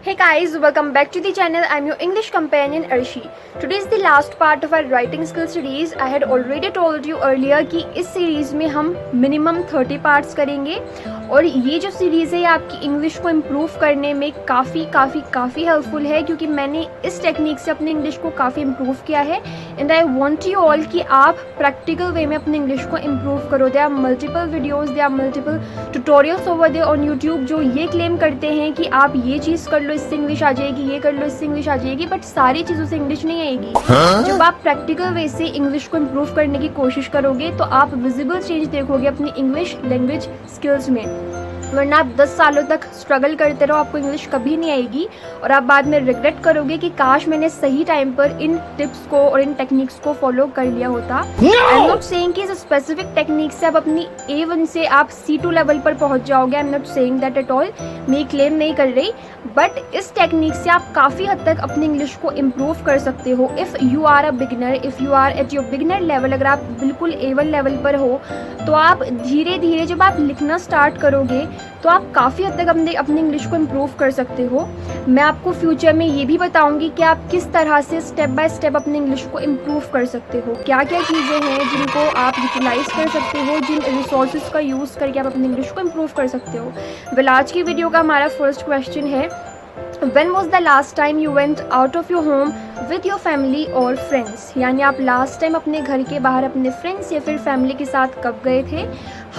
Hey guys, welcome back to the channel. I'm your English companion Arshi. Today is the last part of our writing skill series. I had already told you earlier कि इस series में हम minimum 30 parts करेंगे और ये जो series है ये आपकी इंग्लिश को इम्प्रूव करने में काफ़ी हेल्पफुल है क्योंकि मैंने इस टेक्निक से अपनी इंग्लिश को काफ़ी इम्प्रूव किया है and I want you all कि आप प्रैक्टिकल वे में अपनी इंग्लिश को इम्प्रूव करो. They are multiple videos, they are multiple tutorials over there on YouTube जो ये क्लेम करते हैं कि आप ये चीज़ कर लो इससे इंग्लिश आ जाएगी, ये कर लो इससे इंग्लिश आ जाएगी, बट सारी चीज़ों से इंग्लिश नहीं आएगी. जब आप प्रैक्टिकल वे से इंग्लिश को इम्प्रूव करने की कोशिश करोगे तो आप विजिबल चेंज देखोगे अपनी इंग्लिश लैंग्वेज स्किल्स में. वरना आप 10 सालों तक स्ट्रगल करते रहो, आपको इंग्लिश कभी नहीं आएगी और आप बाद में रिग्रेट करोगे कि काश मैंने सही टाइम पर इन टिप्स को और इन टेक्निक्स को फॉलो कर लिया होता. आई एम नॉट सेइंग कि इस स्पेसिफिक टेक्निक से आप अपनी A1 से आप C2 लेवल पर पहुंच जाओगे. I am not saying that at all, मैं क्लेम नहीं कर रही, बट इस टेक्निक से आप काफ़ी हद तक अपनी इंग्लिश को इम्प्रूव कर सकते हो. If you are a beginner, if you are at your beginner level, अगर आप बिल्कुल A1 लेवल पर हो तो आप धीरे धीरे जब आप लिखना स्टार्ट करोगे तो आप काफ़ी हद तक अपनी इंग्लिश को इम्प्रूव कर सकते हो. मैं आपको फ्यूचर में ये भी बताऊंगी कि आप किस तरह से स्टेप बाय स्टेप अपनी इंग्लिश को इम्प्रूव कर सकते हो, क्या क्या चीज़ें हैं जिनको आप यूटिलाइज कर सकते हो, जिन रिसोर्सेज का यूज़ करके आप अपनी इंग्लिश को इम्प्रूव कर सकते हो. वेल, आज की वीडियो का हमारा फर्स्ट क्वेश्चन है, When was the last time you went out of your home with your family or friends? यानी आप लास्ट टाइम अपने घर के बाहर अपने फ्रेंड्स या फिर फैमिली के साथ कब गए थे.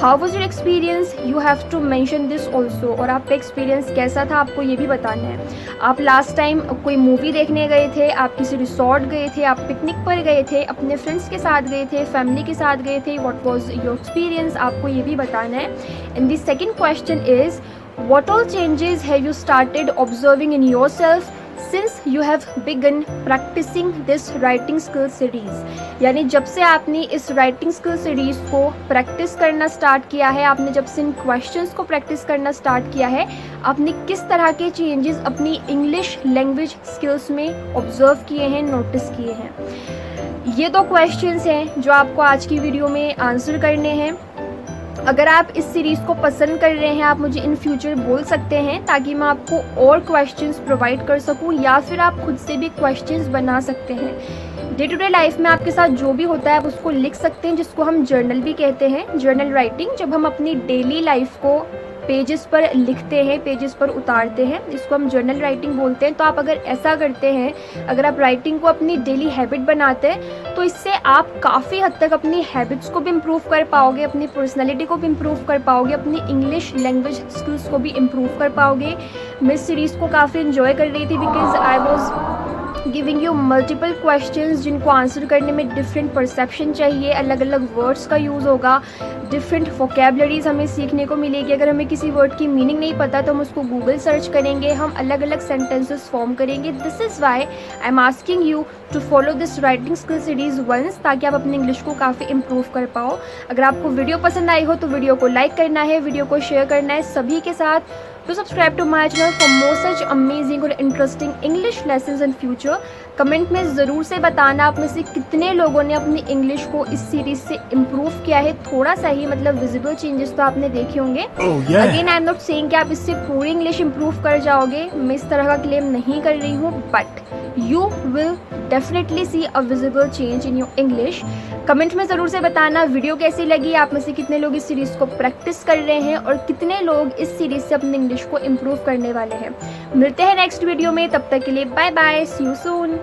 How was your experience? You have to mention this also. और आपका एक्सपीरियंस कैसा था आपको ये भी बताना है. आप लास्ट टाइम कोई मूवी देखने गए थे, आप किसी रिसोर्ट गए थे, आप पिकनिक पर गए थे, अपने फ्रेंड्स के साथ गए थे, फैमिली के साथ गए थे. What was your experience? आपको ये भी बताना है. And the second question is, what all changes have you started observing in yourself since you have begun practicing this writing skill series? यानी जब से आपने इस राइटिंग स्किल सीरीज़ को प्रैक्टिस करना स्टार्ट किया है, आपने जब से इन क्वेश्चंस को प्रैक्टिस करना स्टार्ट किया है, आपने किस तरह के चेंजेस अपनी इंग्लिश लैंग्वेज स्किल्स में ऑब्जर्व किए हैं, नोटिस किए हैं. ये दो क्वेश्चंस हैं जो आपको आज की वीडियो में आंसर करने हैं. अगर आप इस सीरीज़ को पसंद कर रहे हैं, आप मुझे इन फ्यूचर बोल सकते हैं ताकि मैं आपको और क्वेश्चंस प्रोवाइड कर सकूं, या फिर आप खुद से भी क्वेश्चंस बना सकते हैं. डे टू डे लाइफ में आपके साथ जो भी होता है आप उसको लिख सकते हैं, जिसको हम जर्नल भी कहते हैं, जर्नल राइटिंग. जब हम अपनी डेली लाइफ को पेजेस पर लिखते हैं, पेजेस पर उतारते हैं, इसको हम जर्नल राइटिंग बोलते हैं. तो आप अगर ऐसा करते हैं, अगर आप राइटिंग को अपनी डेली हैबिट बनाते हैं तो इससे आप काफ़ी हद तक अपनी हैबिट्स को भी इम्प्रूव कर पाओगे, अपनी पर्सनैलिटी को भी इम्प्रूव कर पाओगे, अपनी इंग्लिश लैंग्वेज स्किल्स को भी इम्प्रूव कर पाओगे. मैं इस सीरीज़ को काफ़ी इन्जॉय कर रही थी because I was giving you multiple questions जिनको आंसर करने में डिफरेंट परसेप्शन चाहिए, अलग अलग वर्ड्स का यूज़ होगा, डिफरेंट वोकेबलरीज हमें सीखने को मिलेगी. अगर हमें किसी वर्ड की मीनिंग नहीं पता तो हम उसको गूगल सर्च करेंगे, हम अलग अलग सेंटेंसेस फॉर्म करेंगे. This is why I am asking you to follow this writing skill series once, ताकि आप अपनी इंग्लिश को काफ़ी इम्प्रूव कर पाओ. अगर आपको वीडियो पसंद आई हो तो वीडियो को लाइक करना है, वीडियो को शेयर करना है सभी के साथ. To subscribe to my channel for more such amazing और interesting English lessons in future. Comment में ज़रूर से बताना आप में से कितने लोगों ने अपनी इंग्लिश को इस सीरीज से इम्प्रूव किया है. थोड़ा सा ही मतलब विजिबल चेंजेस तो आपने देखे होंगे. Again I am not saying कि आप इससे पूरी इंग्लिश इम्प्रूव कर जाओगे, मैं इस तरह का क्लेम नहीं कर रही हूँ, but you will definitely see a visible change in your English. Comment में ज़रूर से बताना वीडियो कैसी लगी, आप में से कितने लोग इस सीरीज़ को प्रैक्टिस कर रहे हैं और कितने लोग इस सीरीज़ से अपनी इंग्लिश को इम्प्रूव करने वाले हैं. मिलते हैं नेक्स्ट वीडियो में, तब तक के लिए bye bye, see you soon.